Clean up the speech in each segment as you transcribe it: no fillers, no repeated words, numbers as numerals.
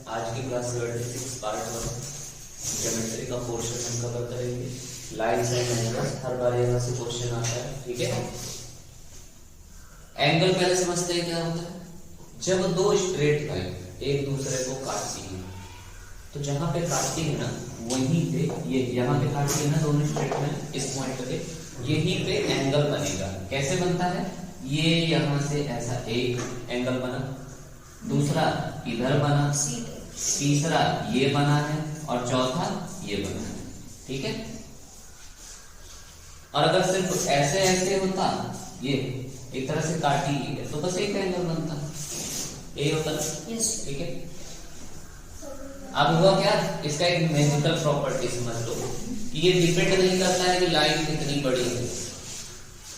आज की class 76 part 1 geometry का पोर्शन हम कवर करेंगे। लाइन्स एंड एंगल्स, हर बार यहाँ से क्वेश्चन आता है, ठीक है। एंगल पहले समझते हैं क्या होता है। जब दो स्ट्रेट लाइन एक दूसरे को काटती है, तो जहां पे काटती है ना वहीं पे ये यहाँ पे काटती है ना दोनों स्ट्रेट लाइन, इस पॉइंट पे यहीं पे एंगल बनेगा। कैसे बनता है? ये यहाँ से ऐसा एक एंगल बना, दूसरा इधर बना, तीसरा ये बना है और चौथा ये बना है, ठीक है। और अगर सिर्फ ऐसे ऐसे होता, ये एक तरह से काटी है तो बस एक एंगल बनता, यही होता ना, ठीक है। अब हुआ क्या, इसका एक मैजिकल प्रॉपर्टी समझ लो कि ये डिपेंड नहीं करता है कि लाइन कितनी बड़ी है,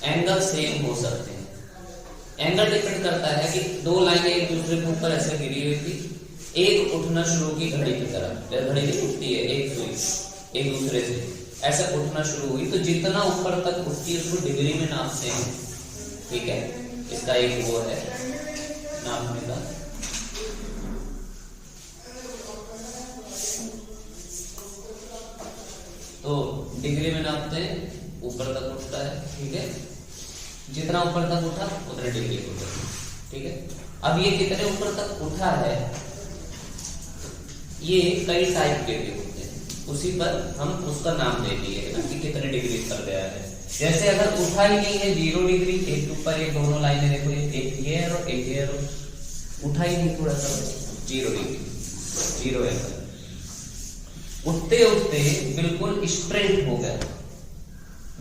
एंगल सेम हो सकते हैं। एंगल डिपेंड करता है कि दो लाइनें एक दूसरे के ऊपर ऐसे गिरी हुई थी, एक उठना शुरू की घड़ी की तरह, घड़ी नहीं उठती है, एक सुई एक दूसरे से ऐसा उठना शुरू हुई, तो जितना ऊपर तक उठती है उसको डिग्री में नापते हैं, ठीक है। इसका एक वो है नापने का। तो डिग्री में नापते हैं, ऊपर तक उठता है, ठीक है। जितना ऊपर तक उठा उतने डिग्री उठा, ठीक है। अब ये कितने ऊपर तक उठा है, ये कई टाइप के भी होते हैं, उसी पर हम उसका नाम दे दिए कि कितने डिग्री पर गया है। जैसे अगर उठा ही नहीं है 0 डिग्री, एक के ऊपर एक दोनों लाइनें देखो, एक ये है और एक ये है, उठा ही नहीं थोड़ा सा 0 डिग्री, 0 एंगल। उठते उठते बिल्कुल स्ट्रेट हो गया,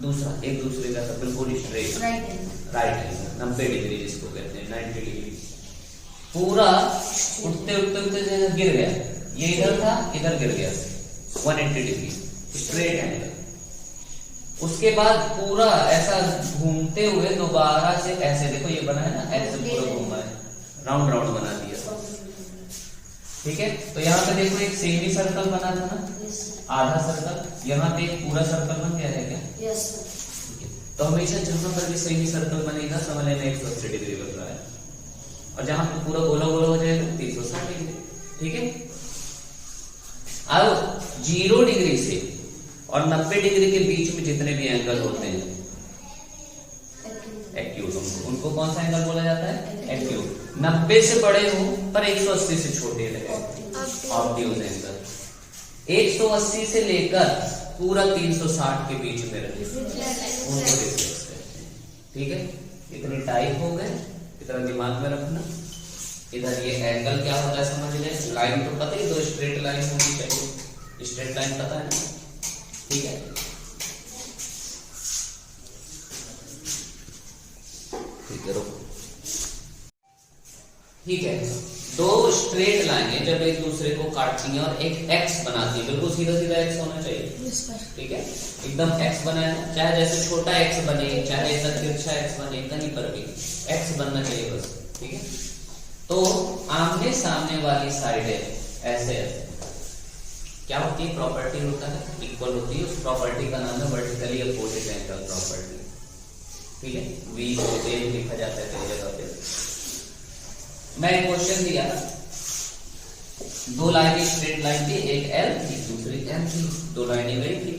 दूसरा एक दूसरे का बिल्कुल स्ट्रेट राइट एंगल 90 डिग्री जिसको कहते हैं, 90 डिग्री पूरा उठते उठते उठते गिर गया, ये इधर था इधर गिर गया 180 डिग्री स्ट्रेट एंगल। उसके बाद पूरा ऐसा घूमते हुए दोबारा से ऐसे देखो, ये बना है ना ऐसे पूरा घूमा है, राउंड राउंड बना दिया, ठीक है। तो यहाँ पे देखो एक सेमी सर्कल बना था ना, आधा सर्कल, यहाँ पे एक पूरा सर्कल बन गया है क्या? यस। तो हमेशा जहां पर भी सेमी सर्कल बनेगा समझ लेना 180 डिग्री बन रहा है, और जहां पे पूरा गोला गोला हो जाएगा 360 डिग्री, ठीक है। अब 0 डिग्री से और 90 डिग्री के बीच में जितने भी एंगल होते हैं एक्यूट, उनको कौन सा एंगल बोला जाता है? एक्यूट। 90 से बड़े हो पर 180 से छोटे रहे, ऑब्ट्यूज एंगल। 180 से लेकर पूरा 360 के बीच में रहे, उनको रिफ्लेक्स कहते हैं, ठीक है। इतने टाइप हो गए, इतना दिमाग में रखना। इधर ये एंगल क्या होता है समझ लें। लाइन तो पता ही, दो स्ट्रेट लाइन होनी चाहिए, स्ट्रेट लाइन पता है, ठीक है। ठीक है, दो स्ट्रेट लाइनें जब एक दूसरे को काटती हैं और एक एक्स बनाती है, बिल्कुल सीधा सीधा एक्स होना चाहिए, ठीक है, एकदम एक्स बना है, चाहे जैसे छोटा एक्स बने चाहे ऐसा तिरछा एक्स बने, कहीं पर भी एक्स बनना चाहिए बस, ठीक है। तो आमने सामने वाली साइडें ऐसे क्या होती है, प्रॉपर्टी होता है, इक्वल होती है, उस प्रॉपर्टी का नाम है वर्टिकली अपोजिट एंगल प्रॉपर्टी, ठीक है। VOA लिखा जाता है कई जगह पे। मैं एक क्वेश्चन दिया, दो लाइनें स्ट्रेट लाइन थी, एक L थी दूसरी M थी, दो लाइनें गई थी,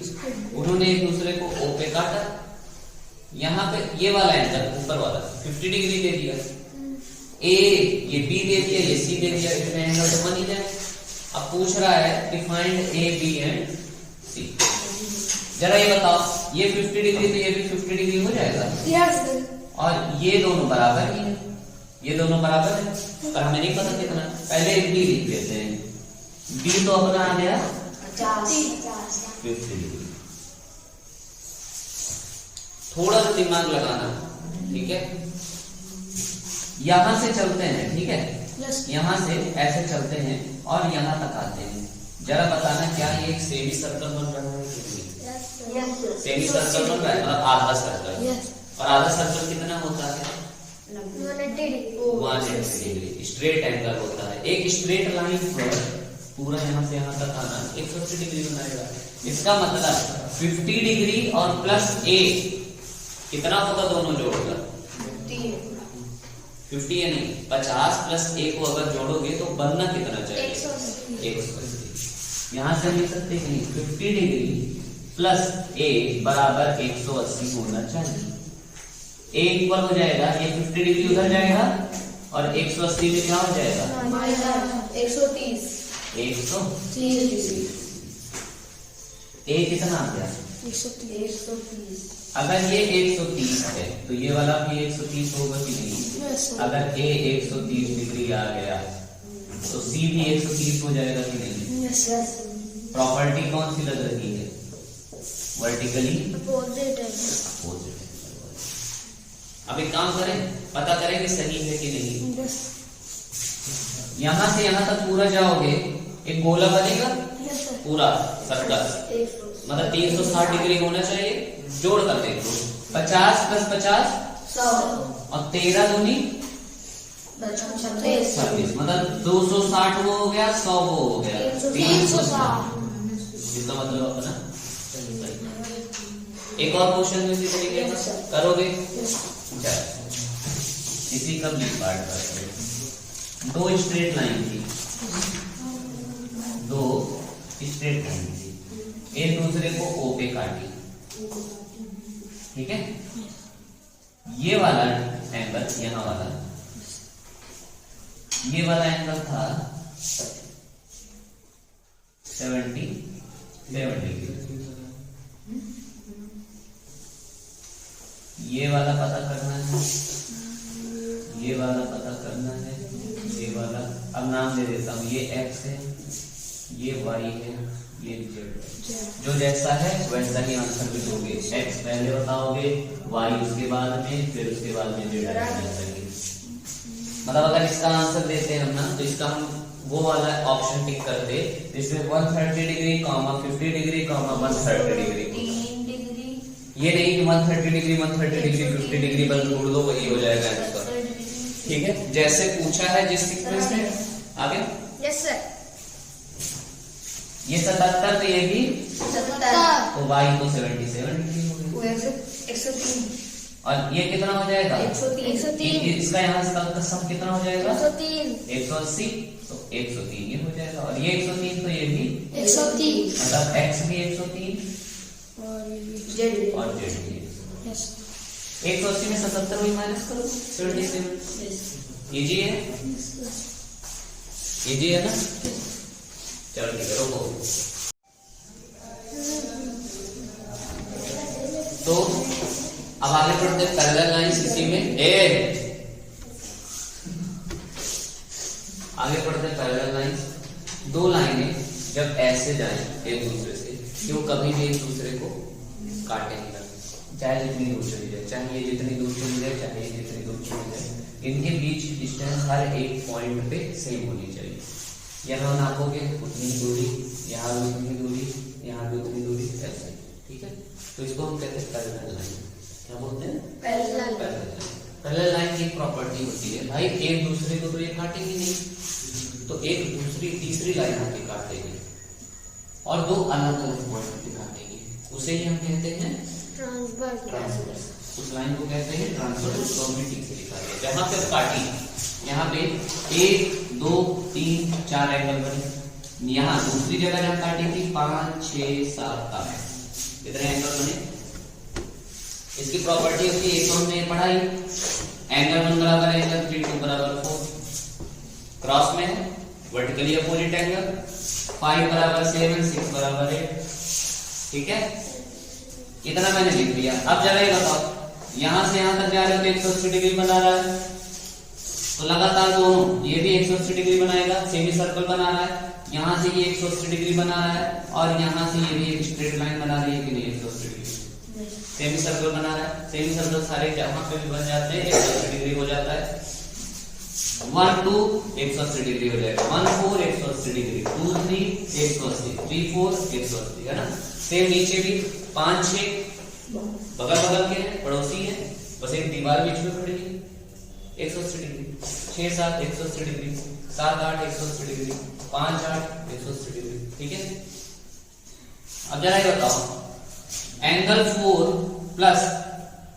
उन्होंने एक दूसरे को O पे काटा। यहाँ पे ये वाला एंगल ऊपर वाला 50 डिग्री दे दिया, A ये B दे दिया, ये C दे दिया, इतने एंगल तो बन ही जाए। अब पूछ रहा है कि find A, B and C। जरा ये बताओ, ये 50 डिग्री तो ये भी 50 डिग्री हो जाएगा? यस। और ये दोनों बराबर ही है, ये दोनों बराबर है, पर हमें नहीं पता कितना। पहले एक B लिख देते हैं, B तो अपना आ गया 50 डिग्री। थोड़ा सा दिमाग लगाना, ठीक है। यहां से चलते हैं, ठीक है, यहां से ऐसे चलते हैं और यहां तक आते हैं। जरा बताना क्या ये एक सेमी सर्कल बन रहा है कि नहीं? सेमी सर्कल बन रहा है, मतलब आधा सर्कल। और आधा सर्कल कितना होता है? 180 डिग्री स्ट्रेट एंगल होता है। एक स्ट्रेट लाइन पर पूरा यहाँ से यहाँ तक आना 180 डिग्री बनाएगा। इसका मतलब 50 डिग्री और प्लस 1 कितना होगा दोनों जोड़कर? 50 या नहीं 50 प्लस 1 को अगर जोड़ोगे तो बनना कितना चाहिए? 180। यहाँ से हम लिख सकते हैं कि नहीं, 50 डिग्री प्लस ए बराबर 180 होना चाहिए। ए इक्वल हो जाएगा, ये 50 डिग्री उधर जाएगा और 180 में क्या हो जाएगा, 130। 130 डिग्री। ए कितना आ गया, 130। अगर ये 130 है तो ये वाला भी 130 होगा कि नहीं। अगर ए 130 डिग्री आ गया तो सी भी 130 हो जाएगा कि नहीं। प्रॉपर्टी कौन सी लग रही है, वर्टिकली अपोजिट है। अब एक काम करें, पता करें कि सही है कि नहीं। यहां से यहां तक पूरा जाओगे, एक गोला बनेगा पूरा सर्कल, मतलब 360 डिग्री होना चाहिए। जोड़ कर देखो, 50 प्लस 50 100 और 13 दूनी 26, मतलब 260 वो हो गया, 100 वो हो गया, 360। इसका मतलब अपना एक और क्वेश्चन में इसी तरीके से करोगे। इसी का बी पार्ट करते। दो स्ट्रेट लाइन थी, दो स्ट्रेट लाइन थी, एक दूसरे को ओ पे काटी, ठीक है। ये वाला एंगल, यहां वाला, ये वाला एंगल था 77 डिग्री। ये वाला पता करना है, ये वाला पता करना है, ये वाला अब नाम दे देता हूं, ये x है, ये y है, ये z। जो जैसा है वैसा ही आंसर भी दोगे। x पहले बताओगे, y उसके बाद में, फिर उसके बाद में z आंसर। मतलब अगर इसका आंसर देते हैं हम ना, तो इसका हम वो वाला ऑप्शन टिक करते जिसमें 130 डिग्री, 50 डिग्री, 130 डिग्री। ये नहीं कि 130 डिग्री 130 डिग्री 50 डिग्री बस जोड़ दो, वही हो जाएगा आंसर, ठीक है। जैसे पूछा है जिस सीक्वेंस में। आगे यस सर। ये 77 तो ये भी 77, तो y को 77 डिग्री हो गया। 103 और ये कितना हो जाएगा, 103। इसका यहाँ से सम कितना हो जाएगा, 103, 180, तो 103 ये हो जाएगा। और ये 103 तो ये भी 130, मतलब x भी 103 और z भी 180 में 77 वही माइनस करो, 77। इजी है, इजी है ना। चलो ठीक है, रोको। तो अब आगे बढ़ते हैं पैरेलल लाइंस। इसी में आगे बढ़ते हैं पैरेलल लाइंस। दो लाइनें जब ऐसे जाएं एक दूसरे से, कि वो कभी भी एक दूसरे को काटे नहीं लगते, चाहे जितनी दूर चली जाए, चाहे ये जितनी दूर चली जाए, चाहे ये जितनी दूर चली जाए, इनके बीच डिस्टेंस हर एक पॉइंट पे सेम होनी चाहिए। यहाँ नापोगे उतनी दूरी, यहाँ भी उतनी दूरी, यहाँ भी उतनी दूरी, ऐसे, ठीक है। तो इसको हम कहते हैं पैरेलल लाइन। क्या बोलते हैं, पैरेलल लाइन। पैरेलल लाइन की एक प्रॉपर्टी होती है भाई, एक दूसरे को तो ये काटेगी नहीं, तो एक दूसरी तीसरी लाइन आके काटेगी और दो अलग अलग पॉइंट पे काटेगी, उसे ही हम कहते हैं ट्रांसवर्स। उस लाइन को कहते हैं ट्रांसवर्स। प्रोबेबिलिटी से लिखा है। जहां पे काटी, यहाँ पे 1 2 3 4 एंगल बने। यहाँ दूसरी जगह जहां काटी थी 5 6 7 8 कितने एंगल बने। इसकी प्रॉपर्टी होती है, एक हमने पढ़ाई, एंगल 1 बराबर एंगल 3 2 बराबर 4, क्रॉस में वर्टिकली अपोजिट एंगल, 5 बराबर 7 6 बराबर 8, ठीक है। इतना मैंने लिख दिया। अब जरा ये बताओ, यहां से यहां तक जा रहे हो तो 180 डिग्री बना रहा है, तो लगातार दोनों, ये भी 180 डिग्री बनाएगा, सेमी सर्कल बना रहा है, यहां से ये 180 डिग्री बना रहा है, और यहां से ये भी एक स्ट्रेट लाइन बना रही है कि नहीं, 180 डिग्री सेमी सर्कल बना रहा है। सेमी सर्कल सारे जहां पे भी बन जाते हैं 180 डिग्री हो जाता है। 1 2 180 डिग्री हो जाएगा, 1 4 180 डिग्री, 2 3 180, 3 4 180, है ना। सेम नीचे भी 5 6 बगल बगल के हैं, पड़ोसी हैं, बस एक दीवार बीच में खड़ी है, 180 डिग्री, 6 7 180 डिग्री, 7 8 180 डिग्री, 5 8 180 डिग्री, ठीक है। अब जरा ये बताओ, एंगल 4 प्लस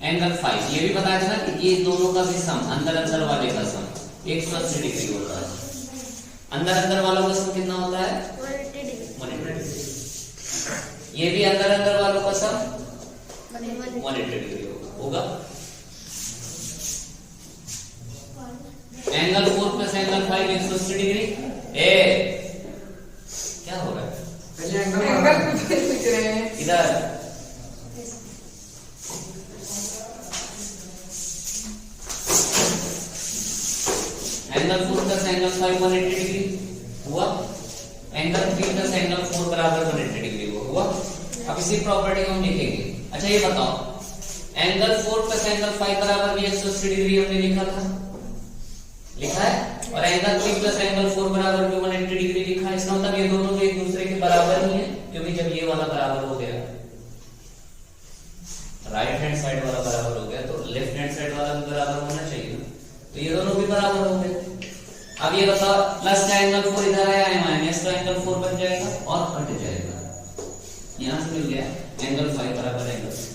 एंगल 5, ये भी बताया था ना कि ये दोनों का भी सम, अंदर अंदर वाले का सम 180 डिग्री होता है। अंदर अंदर वालों का सम कितना होता है? 180 डिग्री। 180 डिग्री। ये भी अंदर अंदर वालों का सम 180 डिग्री होगा। Angle 4 plus angle 5 180 degree. क्या हो रहा है? इधर एंगल 4 प्लस एंगल 5 180 डिग्री हुआ। एंगल 3 प्लस एंगल 4 बराबर 180 डिग्री हुआ। अब इसी प्रॉपर्टी को हम लिखेंगे। अच्छा ये बताओ, एंगल 4 प्लस एंगल 5 बराबर भी 180 डिग्री हमने लिखा था, लिखा है, और एंगल 3 प्लस एंगल 4 बराबर भी 180 डिग्री लिखा है। इसका मतलब ये दोनों तो एक दूसरे के बराबर ही है, क्योंकि जब ये वाला बराबर हो गया, राइट हैंड साइड वाला बराबर हो गया, तो लेफ्ट हैंड साइड वाला भी बराबर होना चाहिए, तो ये दोनों भी बराबर हो गए। अब ये बताओ, प्लस का एंगल 4 इधर आया है, माइनस का एंगल 4 बन जाएगा और कट जाएगा। यहां से मिल गया एंगल 5 बराबर एंगल 3।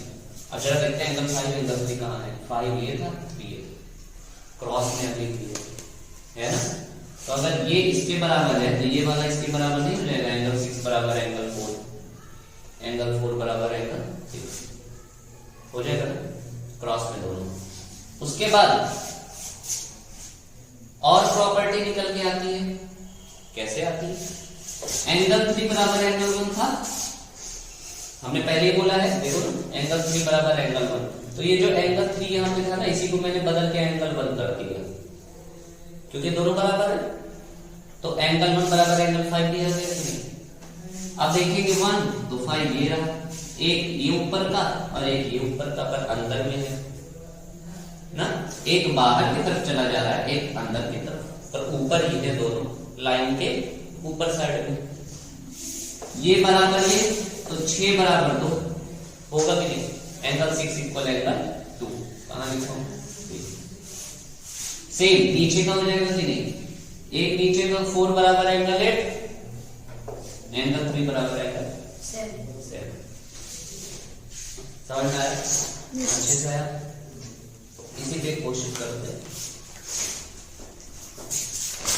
अब जरा देखते हैं एंगल 5 एंगल 3 कहां है। 5 ये था, 3 ये क्रॉस में अभी है ना। तो अगर ये इसके बराबर है तो ये वाला इसके बराबर नहीं हो जाएगा। एंगल 6 बराबर एंगल 4, एंगल 4 बराबर एंगल 6 हो जाएगा ना, क्रॉस में दोनों। उसके बाद और प्रॉपर्टी निकल के आती है। कैसे आती है? एंगल 3 बराबर एंगल 1 था, हमने पहले ही बोला है, देखो ना, एंगल 3 बराबर एंगल 1। तो ये जो एंगल 3 यहां पे था ना, इसी को मैंने बदल के एंगल 1 कर दिया, क्योंकि दोनों बराबर है। तो एंगल 1 बराबर एंगल 5 दिया गया नहीं। अब देखेंगे 1 तो 5 ये रहा, एक ये ऊपर का और एक ये ऊपर का, पर अंदर में है ना, एक बाहर की तरफ चला जा रहा है, एक अंदर की तरफ, पर ऊपर ही है दोनों, लाइन के ऊपर साइड में। ये बराबर ये, तो 6 बराबर 2 होगा कि नहीं? Angle 6 equal angle 2। कहां लिखा? सेम नीचे का हो जाएगा कि नहीं? एक नीचे का 4 बराबर एंगल 8, एंगल 3 बराबर एंगल 7। समझ में आया? अच्छे से आया? इसी पे कोशिश करते हैं।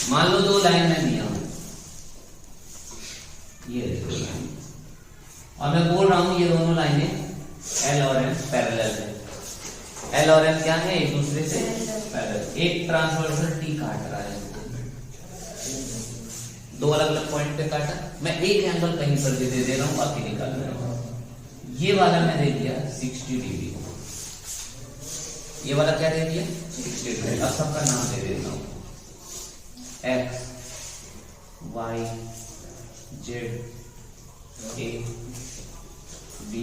मान लो 2 लाइन में दिया हूं, ये देखो लाइन, और मैं बोल रहा हूं ये दोनों लाइनें L और M पैरेलल है। L और M क्या है? एक दूसरे से पैरेलल। एक ट्रांसवर्सल T काट रहा है, 2 अलग अलग पॉइंट पे काटा। मैं एक एंगल कहीं पर भी दे रहा हूं, बाकी निकाल रहा हूं। ये वाला मैं दे दिया 60 डिग्री, ये वाला क्या दे दिया 60 डिग्री। अब सबका नाम दे देता हूं, X Y Z A B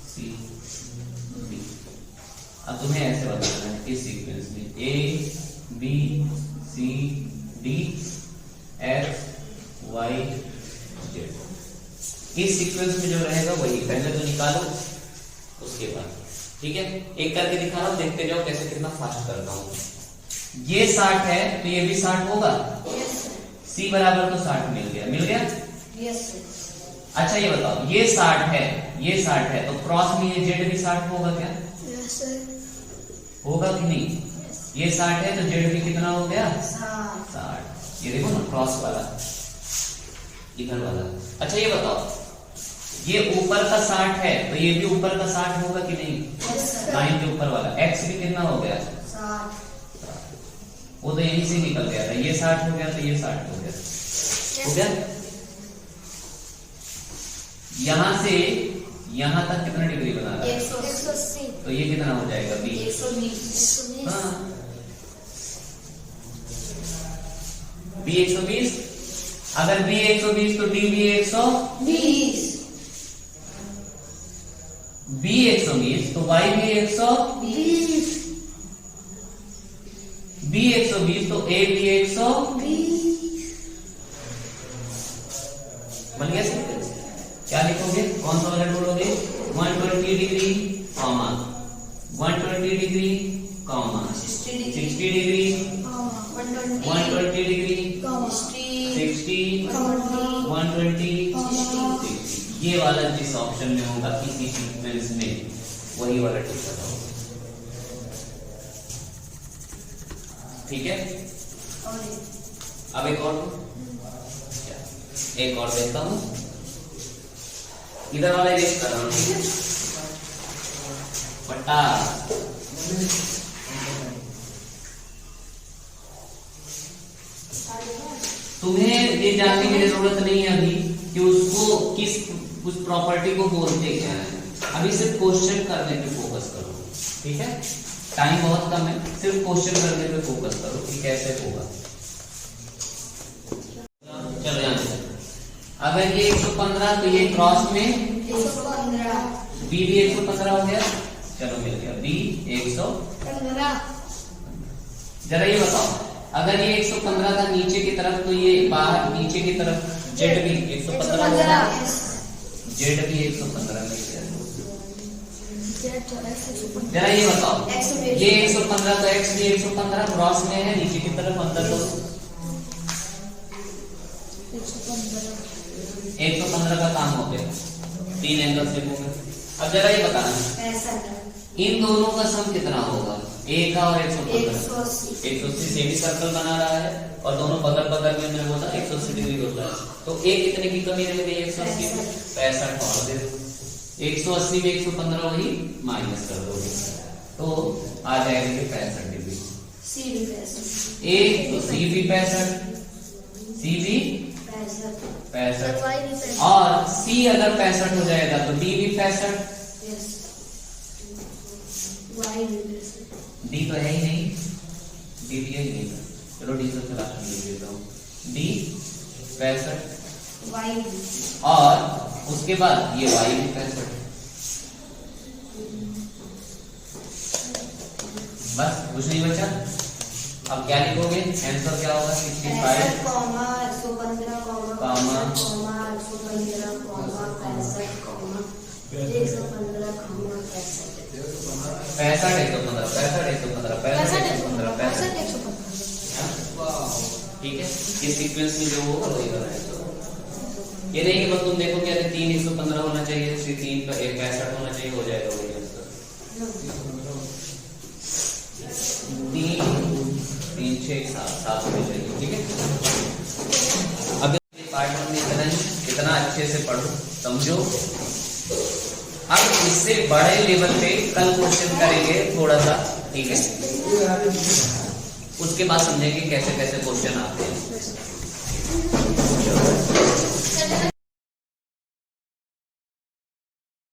C D। अब तुम्हें ऐसे बताना है इस सीक्वेंस में A B C D X Y Z। इस सीक्वेंस में जो रहेगा वही पहले तो निकालो, उसके बाद ठीक है। एक करके दिखा रहा हूं, देखते जाओ कैसे कितना फास्ट करता हूं। ये 60 है तो ये भी 60 होगा। C बराबर तो 60 मिल गया, मिल गया। अच्छा ये बताओ, ये 60 है, ये 60 है, तो क्रॉस में ये Z भी 60 होगा क्या? होगा कि नहीं? ये 60 है तो Z भी कितना हो गया? 60। ये देखो ना क्रॉस वाला, इधर वाला। अच्छा ये बताओ, ये ऊपर का 60 है तो ये भी ऊपर का 60 होगा कि नहीं? लाइन के ऊपर वाला X भी कितना हो गया? 60। वो तो यहीं से निकल गया था, ये 60 हो गया तो ये 60 हो गया, हो गया। यहां से यहां तक कितना डिग्री बना रहा है? 180। तो ये कितना हो जाएगा? 20। 120। हाँ, B 120। अगर B 120 तो D भी 120। B 120 तो Y भी 120। B 120 तो A भी 120। बन गया सीक्वेंस। क्या लिखोगे? कौन सा वाला ढूंढोगे? 120 degree comma 120 degree comma 60 degree 120 degree 60 120 60। ये वाला जिस ऑप्शन में होगा किसी सीक्वेंस में, वही वाला टिक बताओ, ठीक है। अब एक और देता हूं, इधर वाला इरेज कर रहा हूं, ठीक है। पट्टा तुम्हें ये जानने की जरूरत नहीं है अभी कि उसको उस प्रॉपर्टी को बोलते क्या है। अभी सिर्फ क्वेश्चन करने पे फोकस करो, ठीक है। टाइम बहुत कम है, सिर्फ क्वेश्चन करने पे फोकस करो कि कैसे होगा। चलो यहाँ से अगर ये 115 तो ये क्रॉस में 115 बी भी 115 हो गया। चलो मिल गया बी 115। जरा ये बताओ, अगर ये 115 था नीचे की तरफ तो ये बाहर नीचे की तरफ जेड भी 115 होगा। जेड भी 115 मिल गया। जरा ये बताओ, ये 115 तो एक्स भी 115 क्रॉस में है, नीचे की तरफ अंदर तो 115 का काम हो गया। 3 एंगल से होगा। अब जरा ये बताना, इन दोनों का सम कितना होगा, ए का और 115। 180 से भी सर्कल बना रहा है और दोनों बगल बगल में मैंने बोला 180 डिग्री होता है, तो ए कितने की कमी रह गई, 180 में 65 और दे दो। 180 में 115 वही माइनस कर दोगे तो आ जाएगी 65 डिग्री। ए तो सी भी 65, सी भी 65 और सी अगर 65 हो जाएगा तो डी भी 65। डी तो है ही नहीं, डी भी है ही नहीं। चलो डी से लास्ट में लिख देता हूँ, डी 65 और उसके बाद ये वाई भी 65। बस कुछ नहीं बचा। अब क्या लिखोगे, आंसर क्या होगा, 65 ठीक है। इस सीक्वेंस में जो होगा वही बनाएगा। ये नहीं कि बस तुम देखो क्या 3 115 होना चाहिए, 3 का 65 होना चाहिए, हो जाएगा वही आंसर। 3 3 6 7 होना चाहिए, ठीक है। अब पार्ट में इतना अच्छे से पढ़ो समझो। अब इससे बड़े लेवल पे कल क्वेश्चन करेंगे थोड़ा सा, ठीक है। उसके बाद समझेंगे कैसे कैसे क्वेश्चन आते हैं।